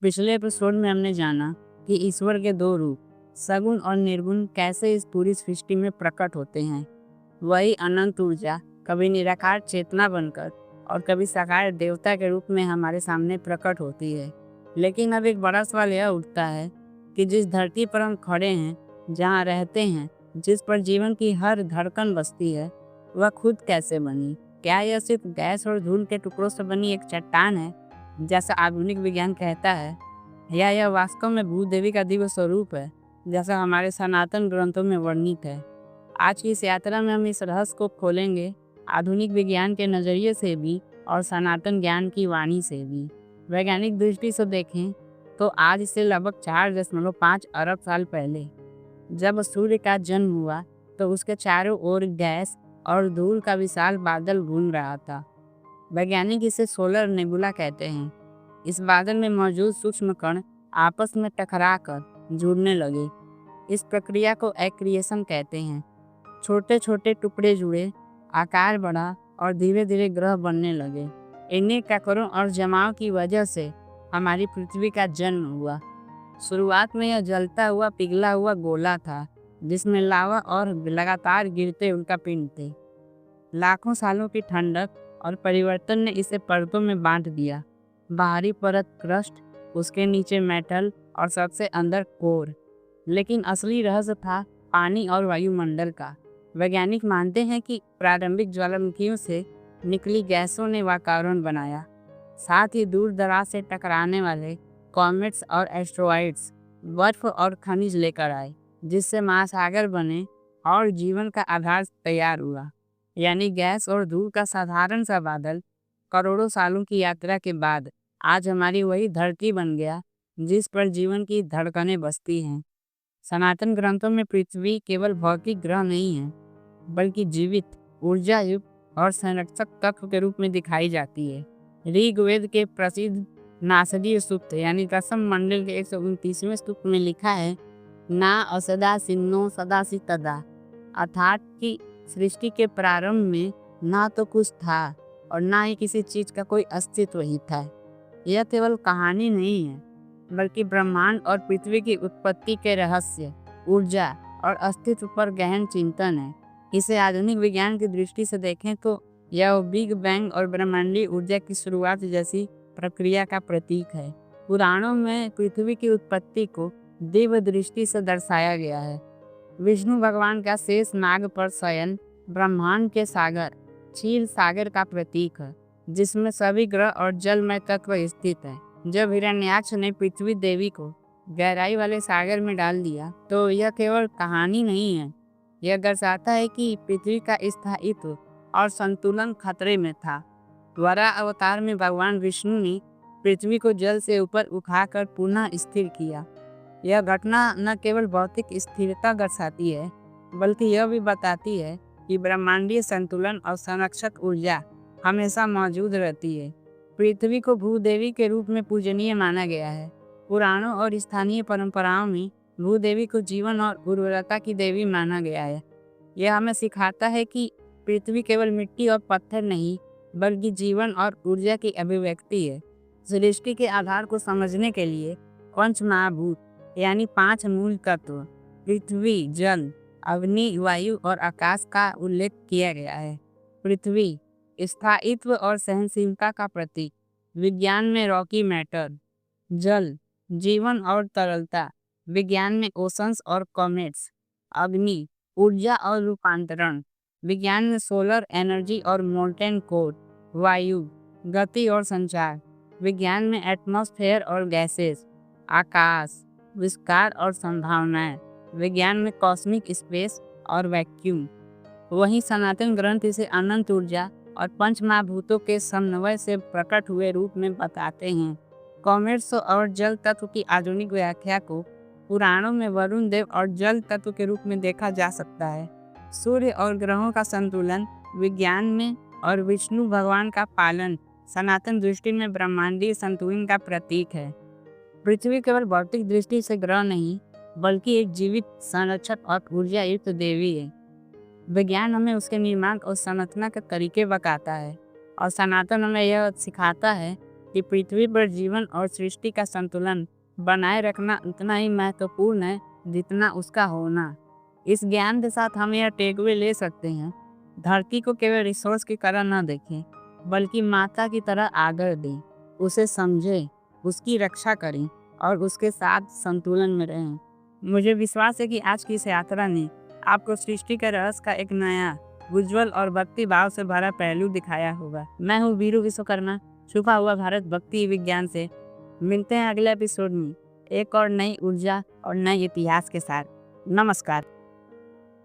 पिछले एपिसोड में हमने जाना कि ईश्वर के दो रूप सगुण और निर्गुण कैसे इस पूरी सृष्टि में प्रकट होते हैं। वही अनंत ऊर्जा कभी निराकार चेतना बनकर और कभी साकार देवता के रूप में हमारे सामने प्रकट होती है। लेकिन अब एक बड़ा सवाल यह उठता है कि जिस धरती पर हम खड़े हैं, जहाँ रहते हैं, जिस पर जीवन की हर धड़कन बसती है, वह खुद कैसे बनी? क्या यह सिर्फ गैस और धूल के टुकड़ों से बनी एक चट्टान है, जैसा आधुनिक विज्ञान कहता है, या यह वास्तव में भूदेवी का दिव्य स्वरूप है, जैसा हमारे सनातन ग्रंथों में वर्णित है? आज की इस यात्रा में हम इस रहस्य को खोलेंगे, आधुनिक विज्ञान के नज़रिए से भी और सनातन ज्ञान की वाणी से भी। वैज्ञानिक दृष्टि से देखें तो आज से लगभग 4.5 अरब साल पहले जब सूर्य का जन्म हुआ तो उसके चारों ओर गैस और धूल का विशाल बादल घूम रहा था। वैज्ञानिक इसे सोलर नेबुला कहते हैं। इस बादल में मौजूद सूक्ष्म कण आपस में टकराकर जुड़ने लगे। इस प्रक्रिया को एक्रिएशन कहते हैं। छोटे छोटे टुकड़े जुड़े, आकार बढ़ा और धीरे धीरे ग्रह बनने लगे। इन्हीं टक्करों और जमाव की वजह से हमारी पृथ्वी का जन्म हुआ। शुरुआत में यह जलता हुआ पिघला हुआ गोला था, जिसमें लावा और लगातार गिरते उल्का पिंड थे। लाखों सालों की ठंडक और परिवर्तन ने इसे परतों में बांट दिया। बाहरी परत क्रस्ट, उसके नीचे मेटल और सबसे अंदर कोर। लेकिन असली रहस्य था पानी और वायुमंडल का। वैज्ञानिक मानते हैं कि प्रारंभिक ज्वालामुखियों से निकली गैसों ने वातावरण बनाया। साथ ही दूर दराज से टकराने वाले कॉमेट्स और एस्ट्रॉइड्स बर्फ और खनिज लेकर आए, जिससे महासागर बने और जीवन का आधार तैयार हुआ। यानी गैस और धूल का साधारण सा बादल करोड़ों सालों की यात्रा के बाद आज हमारी वही धरती बन गया, जिस पर जीवन की धड़कनें बसती हैं। सनातन ग्रंथों में पृथ्वी केवल भौतिक ग्रह नहीं है, बल्कि जीवित, ऊर्जा युक्त और संरक्षक तत्व के रूप में दिखाई जाती है। ऋग्वेद के प्रसिद्ध नासदीय सूक्त यानी दसम मंडल के 129वें सूक्त में लिखा है, ना असदा सिन्नो सदासी तदा, अर्थात कि सृष्टि के प्रारंभ में ना तो कुछ था और ना ही किसी चीज का कोई अस्तित्व ही था। यह केवल कहानी नहीं है, बल्कि ब्रह्मांड और पृथ्वी की उत्पत्ति के रहस्य, ऊर्जा और अस्तित्व पर गहन चिंतन है। इसे आधुनिक विज्ञान की दृष्टि से देखें तो यह बिग बैंग और ब्रह्मांडीय ऊर्जा की शुरुआत जैसी प्रक्रिया का प्रतीक है। पुराणों में पृथ्वी की उत्पत्ति को दिव्य दृष्टि से दर्शाया गया है। विष्णु भगवान का शेष नाग पर शयन ब्रह्मांड के सागर, क्षीर सागर का प्रतीक है, जिसमें सभी ग्रह और जलमय तत्व स्थित है। जब हिरण्याक्ष ने पृथ्वी देवी को गहराई वाले सागर में डाल दिया तो यह केवल कहानी नहीं है, यह दर्शाता है कि पृथ्वी का स्थायित्व और संतुलन खतरे में था। वराह अवतार में भगवान विष्णु ने पृथ्वी को जल से ऊपर उठाकर पुनः स्थिर किया। यह घटना न केवल भौतिक स्थिरता दर्शाती है, बल्कि यह भी बताती है कि ब्रह्मांडीय संतुलन और संरक्षक ऊर्जा हमेशा मौजूद रहती है। पृथ्वी को भूदेवी के रूप में पूजनीय माना गया है। पुराणों और स्थानीय परंपराओं में भूदेवी को जीवन और उर्वरता की देवी माना गया है। यह हमें सिखाता है कि पृथ्वी केवल मिट्टी और पत्थर नहीं, बल्कि जीवन और ऊर्जा की अभिव्यक्ति है। सृष्टि के आधार को समझने के लिए पंच महाभूत यानी 5 मूल तत्व पृथ्वी, जल, अग्नि, वायु और आकाश का उल्लेख किया गया है। पृथ्वी स्थायित्व और सहनशीलता का प्रतीक, विज्ञान में रॉकी मैटर। जल जीवन और तरलता, विज्ञान में ओशंस और कॉमेट्स। अग्नि ऊर्जा और रूपांतरण, विज्ञान में सोलर एनर्जी और मोल्टेन कोर। वायु गति और संचार, विज्ञान में एटमॉस्फेयर और गैसेस। आकाश विस्तार और संभावनाएं, विज्ञान में कॉस्मिक स्पेस और वैक्यूम। वहीं सनातन ग्रंथ इसे अनंत ऊर्जा और पंच महाभूतों के समन्वय से प्रकट हुए रूप में बताते हैं। कॉमेट्स और जल तत्व की आधुनिक व्याख्या को पुराणों में वरुण देव और जल तत्व के रूप में देखा जा सकता है। सूर्य और ग्रहों का संतुलन विज्ञान में और विष्णु भगवान का पालन सनातन दृष्टि में ब्रह्मांडीय संतुलन का प्रतीक है। पृथ्वी केवल भौतिक दृष्टि से ग्रह नहीं, बल्कि एक जीवित, संरक्षक और ऊर्जा युक्त देवी है। विज्ञान हमें उसके निर्माण और संरचना के तरीके बताता है और सनातन हमें यह सिखाता है कि पृथ्वी पर जीवन और सृष्टि का संतुलन बनाए रखना उतना ही महत्वपूर्ण है जितना उसका होना। इस ज्ञान के साथ हम यह टेकअवे ले सकते हैं, धरती को केवल रिसोर्स की तरह न देखें, बल्कि माता की तरह आदर दें, उसे समझें, उसकी रक्षा करें और उसके साथ संतुलन में रहें। मुझे विश्वास है कि आज की इस यात्रा ने आपको सृष्टि के रहस्य का एक नया, उज्ज्वल और भक्ति भाव से भरा पहलू दिखाया होगा। मैं हूँ वीरू विश्वकर्मा, छुपा हुआ भारत भक्ति विज्ञान से। मिलते हैं अगले एपिसोड में एक और नई ऊर्जा और नए इतिहास के साथ। नमस्कार।